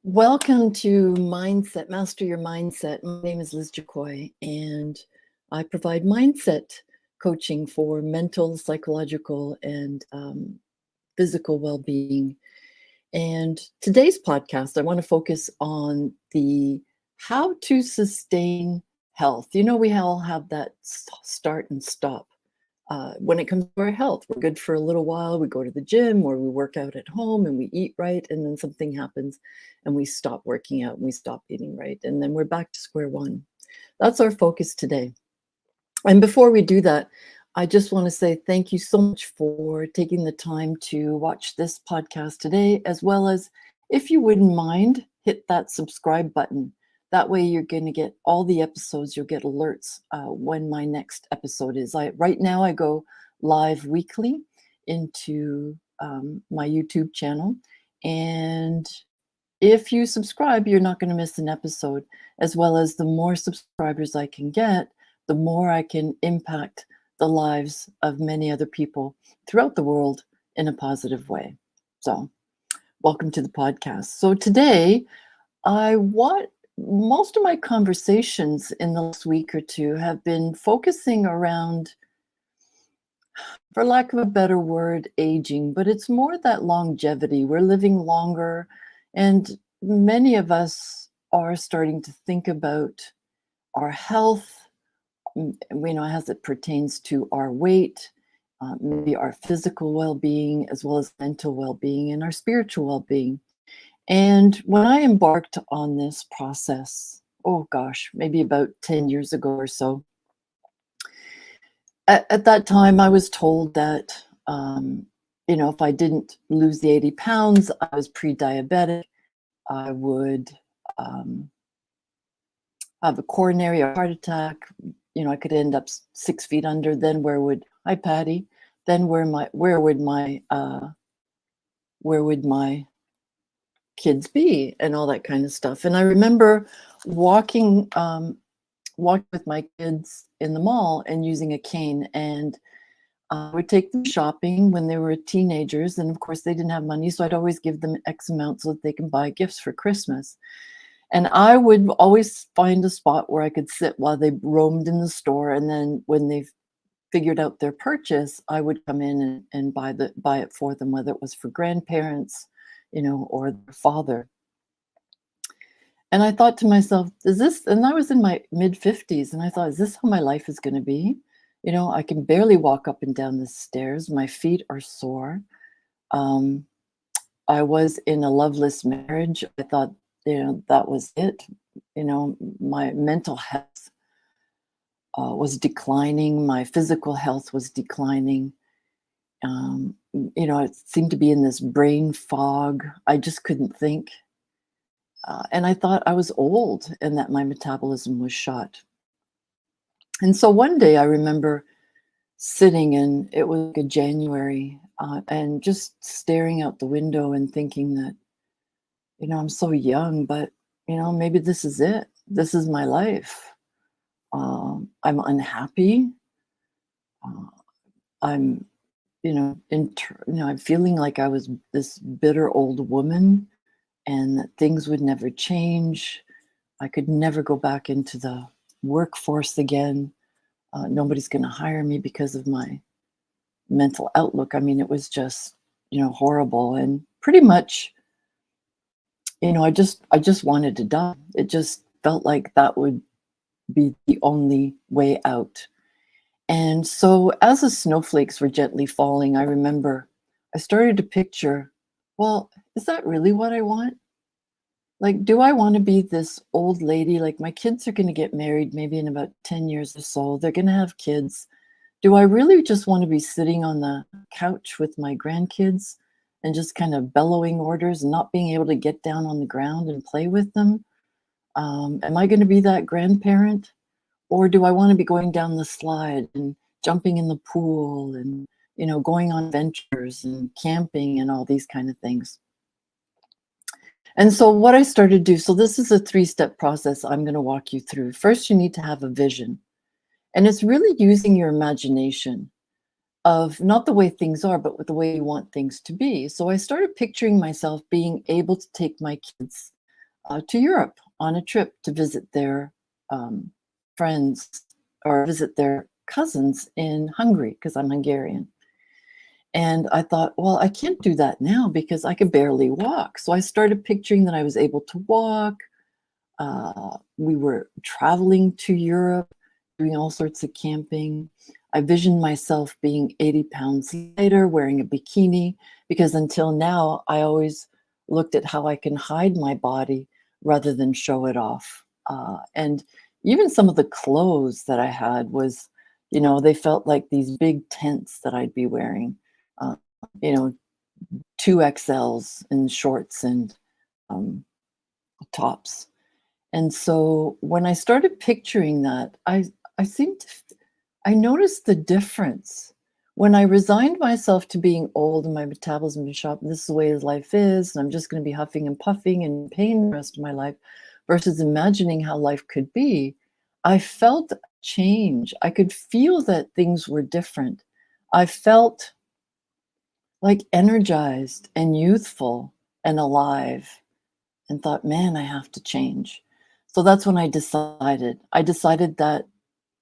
Welcome to Mindset, Master Your Mindset. My name is Liz Jacoy, and I provide mindset coaching for mental, psychological, and physical well being. And today's podcast, I want to focus on the how to sustain health. You know, we all have that start and stop. When it comes to our health, we're good for a little while. We go to the gym or we work out at home and we eat right, and then something happens and we stop working out and we stop eating right, and then we're back to square one. That's our focus today. And before we do that, I just want to say thank you so much for taking the time to watch this podcast today, as well as, if you wouldn't mind, hit that subscribe button. That way you're going to get all the episodes. You'll get alerts when my next episode is. Right now I go live weekly into my YouTube channel. And if you subscribe, you're not going to miss an episode, as well as the more subscribers I can get, the more I can impact the lives of many other people throughout the world in a positive way. So, welcome to the podcast. So, today, most of my conversations in the last week or two have been focusing around, for lack of a better word, aging, but it's more that longevity. We're living longer, and many of us are starting to think about our health, as it pertains to our weight, maybe our physical well-being, as well as mental well-being and our spiritual well-being. And when I embarked on this process, oh gosh, maybe about 10 years ago or so, at that time I was told that, if I didn't lose the 80 pounds, I was pre-diabetic. I would have a coronary heart attack. I could end up 6 feet under. Then hi Patty, then where would my kids be, and all that kind of stuff. And I remember walking with my kids in the mall and using a cane, and I would take them shopping when they were teenagers, and of course they didn't have money, so I'd always give them X amount so that they can buy gifts for Christmas. And I would always find a spot where I could sit while they roamed in the store. And then when they figured out their purchase, I would come in and buy it for them, whether it was for grandparents, or their father. And I thought to myself, and I was in my mid 50s, and I thought, is this how my life is going to be? I can barely walk up and down the stairs. My feet are sore. I was in a loveless marriage. I thought, that was it. My mental health was declining. My physical health was declining. It seemed to be in this brain fog. I just couldn't think. And I thought I was old and that my metabolism was shot. And so one day I remember sitting in, it was like a January, and just staring out the window and thinking that, I'm so young, but, maybe this is it. This is my life. I'm unhappy. I'm, I'm feeling like I was this bitter old woman and that things would never change. I could never go back into the workforce again. Nobody's going to hire me because of my mental outlook. I mean, it was just, horrible. And pretty much, I just wanted to die. It just felt like that would be the only way out. And so as the snowflakes were gently falling, I remember I started to picture, well, is that really what I want? Like, do I want to be this old lady? Like, my kids are going to get married maybe in about 10 years or so. They're going to have kids. Do I really just want to be sitting on the couch with my grandkids and just kind of bellowing orders and not being able to get down on the ground and play with them? Am I going to be that grandparent? Or do I want to be going down the slide and jumping in the pool and, going on adventures and camping and all these kind of things? And so what I started to do, so this is a 3-step process I'm going to walk you through. First, you need to have a vision. And it's really using your imagination of not the way things are, but with the way you want things to be. So I started picturing myself being able to take my kids to Europe on a trip to visit their um, friends or visit their cousins in Hungary because I'm Hungarian. And I thought, well, I can't do that now because I could barely walk. So I started picturing that I was able to walk. We were traveling to Europe, doing all sorts of camping. I visioned myself being 80 pounds lighter, wearing a bikini, because until now, I always looked at how I can hide my body rather than show it off. And even some of the clothes that I had was, they felt like these big tents that I'd be wearing, uh, you know, 2XLs in shorts and um, tops. And so when I started picturing that, I seemed to I noticed the difference. When I resigned myself to being old and my metabolism is shot, and this is the way his life is, and I'm just going to be huffing and puffing and in pain the rest of my life, versus imagining how life could be, I felt a change. I could feel that things were different. I felt like energized and youthful and alive and thought, man, I have to change. So that's when I decided. I decided that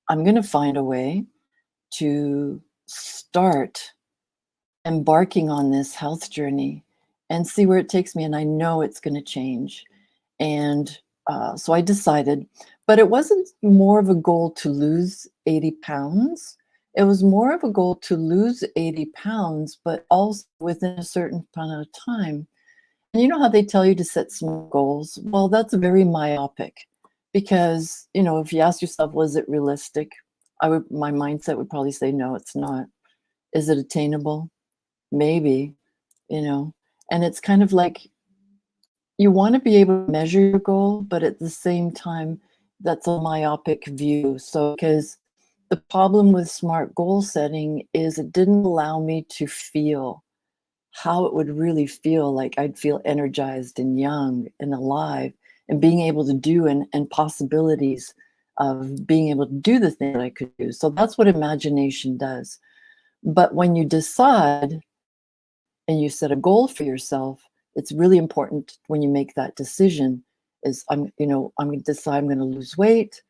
I'm going to find a way to start embarking on this health journey and see where it takes me. And I know it's going to change. And so I decided, but it wasn't more of a goal to lose 80 pounds. It was more of a goal to lose 80 pounds, but also within a certain amount of time. And you know how they tell you to set small goals? Well, that's very myopic because, if you ask yourself, was it realistic? My mindset would probably say, no, it's not. Is it attainable? Maybe, you know. And it's kind of like you want to be able to measure your goal, but at the same time, that's a myopic view. So, because the problem with smart goal setting is it didn't allow me to feel how it would really feel like I'd feel energized and young and alive and being able to do and possibilities of being able to do the thing that I could do. So that's what imagination does. But when you decide and you set a goal for yourself, it's really important when you make that decision is I'm going to decide I'm going to lose weight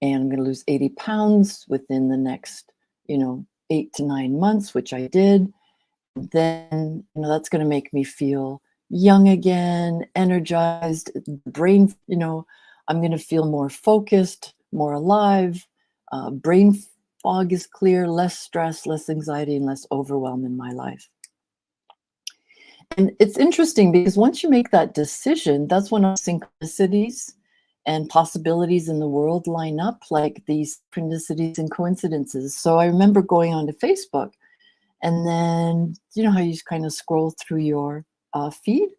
and I'm going to lose 80 pounds within the next, 8 to 9 months, which I did. Then that's going to make me feel young again, energized, brain, I'm going to feel more focused, more alive, brain fog is clear, less stress, less anxiety, and less overwhelm in my life. And it's interesting because once you make that decision, that's when our synchronicities and possibilities in the world line up, like these synchronicities and coincidences. So I remember going onto Facebook, and then, you know how you kind of scroll through your feed?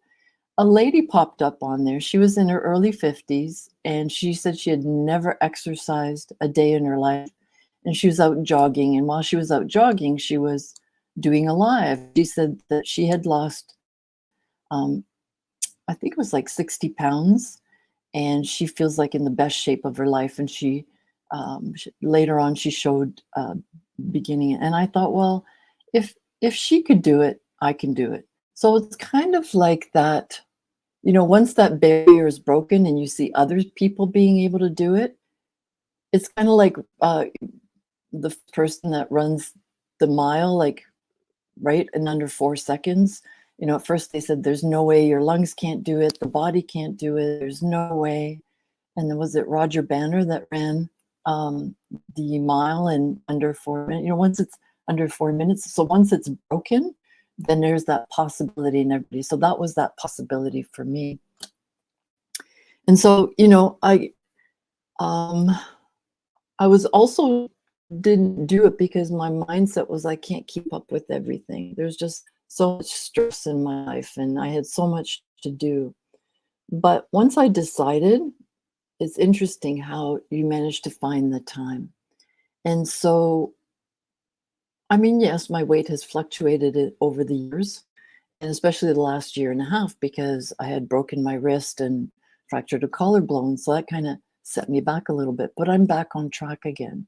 A lady popped up on there. She was in her early 50s, and she said she had never exercised a day in her life. And she was out jogging. And while she was out jogging, she was doing a live. She said that she had lost, um, I think it was like 60 pounds, and she feels like in the best shape of her life. And later on, she showed beginning. And I thought, well, if she could do it, I can do it. So it's kind of like that, once that barrier is broken and you see other people being able to do it, it's kind of like the person that runs the mile, like right in under 4 seconds. At first they said, there's no way, your lungs can't do it, the body can't do it, there's no way. And then was it Roger Banner that ran the mile in under 4 minutes? Once it's under 4 minutes, so once it's broken, then there's that possibility in everybody. So that was that possibility for me. And so, I was also didn't do it because my mindset was I can't keep up with everything. There's just so much stress in my life and I had so much to do. But once I decided, it's interesting how you manage to find the time. And so, I mean, yes, my weight has fluctuated over the years, and especially the last year and a half because I had broken my wrist and fractured a collarbone. So that kind of set me back a little bit, but I'm back on track again.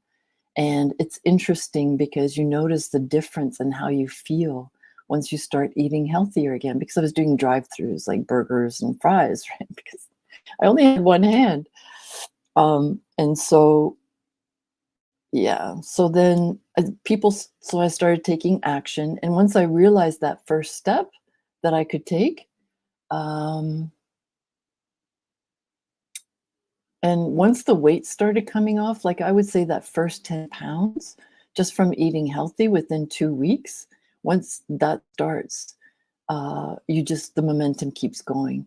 And it's interesting because you notice the difference in how you feel once you start eating healthier again, because I was doing drive-throughs like burgers and fries, right? Because I only had one hand. And so, yeah, so then so I started taking action. And once I realized that first step that I could take, um, and once the weight started coming off, like I would say that first 10 pounds just from eating healthy within 2 weeks, once that starts, the momentum keeps going.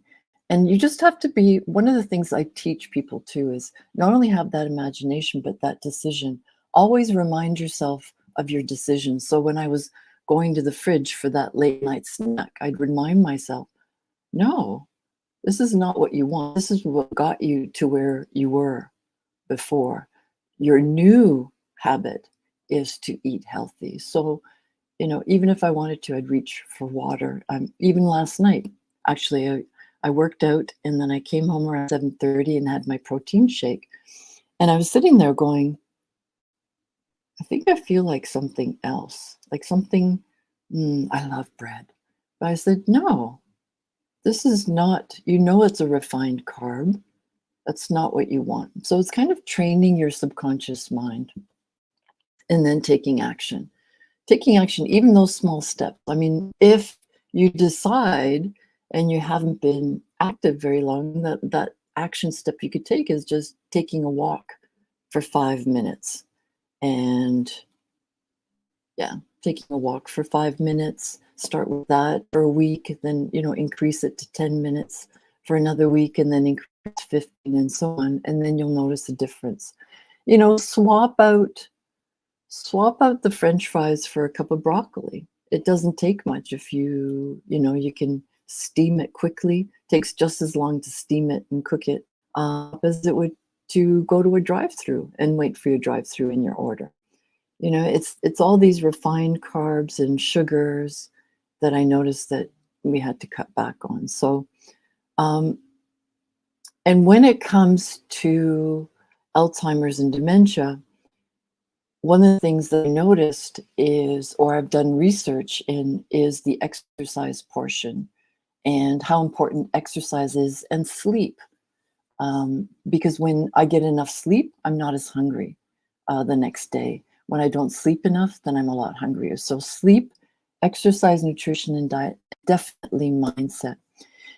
And you just have to be, one of the things I teach people too is not only have that imagination, but that decision. Always remind yourself of your decision. So when I was going to the fridge for that late night snack, I'd remind myself, no, this is not what you want. This is what got you to where you were before. Your new habit is to eat healthy. So, even if I wanted to, I'd reach for water. Even last night, actually, I worked out and then I came home around 7:30 and had my protein shake. And I was sitting there going, I think I feel like something else, like something, I love bread. But I said, no, this is not, it's a refined carb. That's not what you want. So it's kind of training your subconscious mind and then taking action. Taking action, even those small steps. I mean, if you decide and you haven't been active very long, that action step you could take is just taking a walk for 5 minutes. And yeah, taking a walk for 5 minutes, start with that for a week, then, increase it to 10 minutes for another week, and then increase to 15 and so on. And then you'll notice a difference. Swap out the French fries for a cup of broccoli. It doesn't take much if you can steam it quickly. Takes just as long to steam it and cook it as it would to go to a drive-through and wait for your drive-through in your order. It's all these refined carbs and sugars that I noticed that we had to cut back on. So, um, and when it comes to Alzheimer's and dementia, one of the things that I noticed is, or I've done research in, is the exercise portion and how important exercise is and sleep. Because when I get enough sleep, I'm not as hungry the next day. When I don't sleep enough, then I'm a lot hungrier. So sleep, exercise, nutrition, and diet, definitely mindset.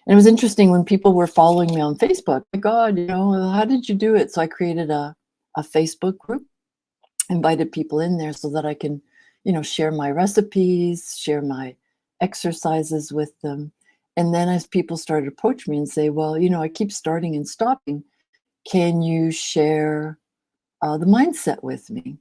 And it was interesting when people were following me on Facebook. My God, how did you do it? So I created a Facebook group, invited people in there so that I can, share my recipes, share my exercises with them. And then as people started to approach me and say, well, I keep starting and stopping, can you share the mindset with me?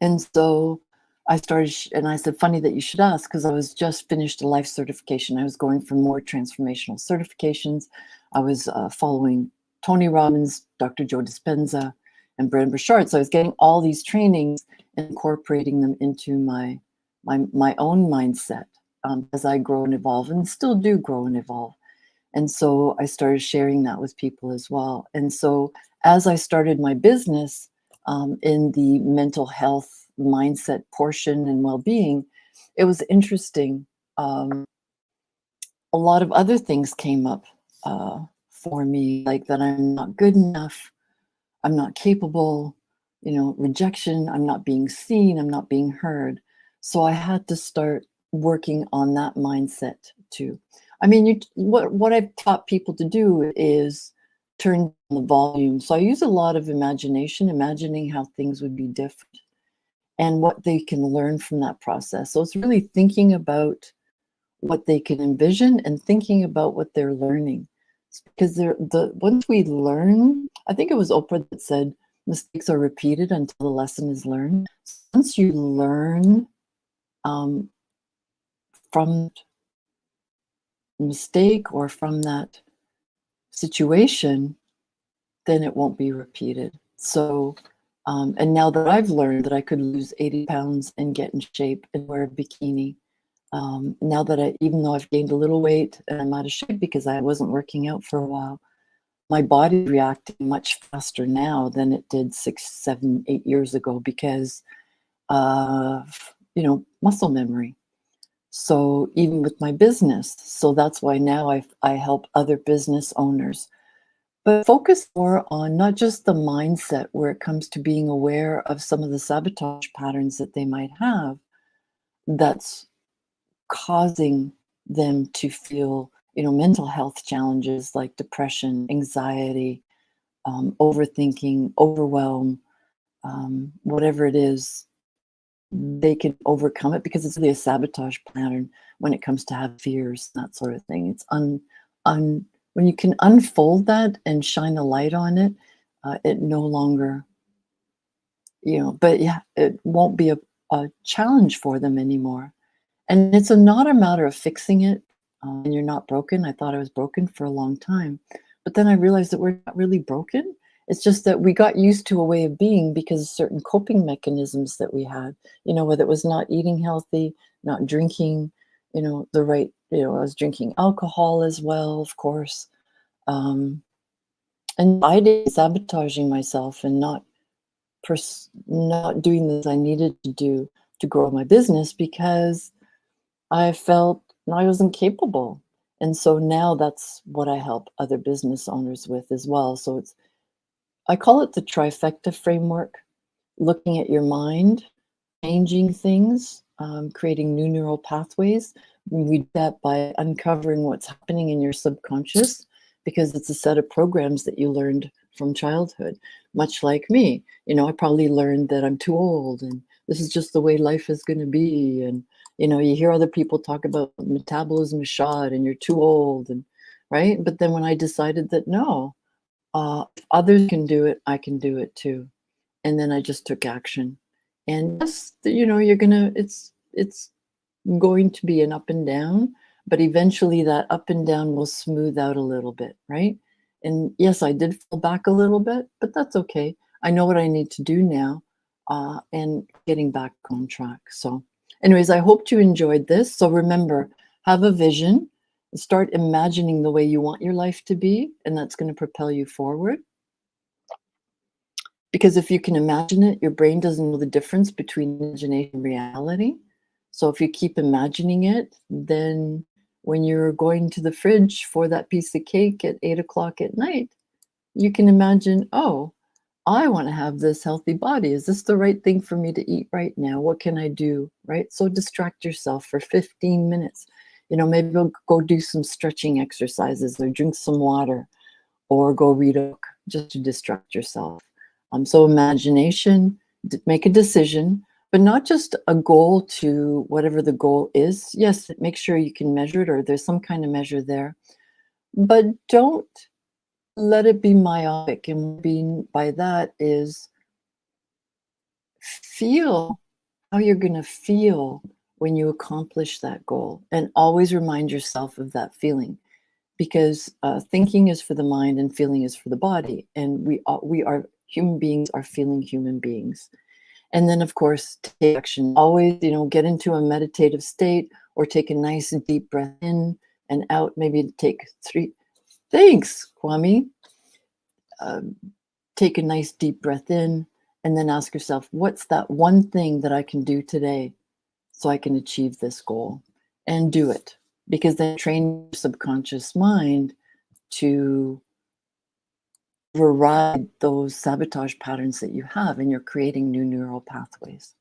And so I started, and I said, funny that you should ask, because I was just finished a life certification. I was going for more transformational certifications. I was following Tony Robbins, Dr. Joe Dispenza, and Brendon Burchard. So I was getting all these trainings and incorporating them into my own mindset as I grow and evolve, and still do grow and evolve. And so I started sharing that with people as well. And so as I started my business in the mental health mindset portion and well-being, it was interesting. A lot of other things came up for me, like that I'm not good enough, I'm not capable, rejection, I'm not being seen, I'm not being heard. So I had to start working on that mindset too. I mean, what I've taught people to do is turn down the volume. So I use a lot of imagination, imagining how things would be different and what they can learn from that process. So it's really thinking about what they can envision and thinking about what they're learning. Because once we learn, I think it was Oprah that said, mistakes are repeated until the lesson is learned. Once you learn from mistake or from that situation, then it won't be repeated. So, and now that I've learned that I could lose 80 pounds and get in shape and wear a bikini, now that even though I've gained a little weight and I'm out of shape because I wasn't working out for a while, my body reacting much faster now than it did 6, 7, 8 years ago because of, muscle memory. So even with my business, so that's why now I help other business owners but focus more on not just the mindset where it comes to being aware of some of the sabotage patterns that they might have that's causing them to feel, mental health challenges like depression, anxiety, overthinking, overwhelm, whatever it is, they can overcome it because it's really a sabotage pattern when it comes to have fears, that sort of thing. It's when you can unfold that and shine a light on it, it no longer, but yeah, it won't be a challenge for them anymore. And it's not a matter of fixing it, and you're not broken. I thought I was broken for a long time, but then I realized that we're not really broken. It's just that we got used to a way of being because of certain coping mechanisms that we had, whether it was not eating healthy, not drinking, the right, I was drinking alcohol as well, of course. Um, and I did sabotaging myself and not doing this I needed to do to grow my business because I felt I wasn't capable. And so now that's what I help other business owners with as well. So I call it the trifecta framework, looking at your mind, changing things, creating new neural pathways. We do that by uncovering what's happening in your subconscious because it's a set of programs that you learned from childhood, much like me. I probably learned that I'm too old and this is just the way life is going to be. And, you hear other people talk about metabolism is shot and you're too old and right. But then when I decided that no, if others can do it, I can do it too. And then I just took action. And yes, you're gonna it's going to be an up and down, but eventually that up and down will smooth out a little bit, right? And yes, I did fall back a little bit, but that's okay. I know what I need to do now, and getting back on track. So, anyways, I hope you enjoyed this. So remember, have a vision, start imagining the way you want your life to be, and that's going to propel you forward. Because if you can imagine it, your brain doesn't know the difference between imagination and reality. So if you keep imagining it, then when you're going to the fridge for that piece of cake at 8 o'clock at night, you can imagine, oh, I want to have this healthy body. Is this the right thing for me to eat right now? What can I do? Right? So distract yourself for 15 minutes. Maybe go do some stretching exercises or drink some water or go read a book just to distract yourself. So imagination, make a decision, but not just a goal to whatever the goal is. Yes, make sure you can measure it or there's some kind of measure there, but don't let it be myopic. And being by that is feel how you're going to feel when you accomplish that goal and always remind yourself of that feeling because thinking is for the mind and feeling is for the body, and we are human beings are feeling human beings. And then of course take action. Always get into a meditative state or take a nice deep breath in and out. Maybe take 3. Thanks, Kwame. Take a nice deep breath in and then ask yourself, what's that one thing that I can do today so I can achieve this goal? And do it, because then train your subconscious mind to override those sabotage patterns that you have, and you're creating new neural pathways.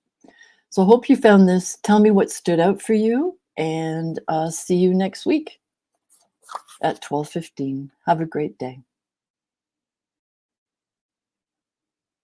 So I hope you found this. Tell me what stood out for you, and see you next week at 12:15. Have a great day.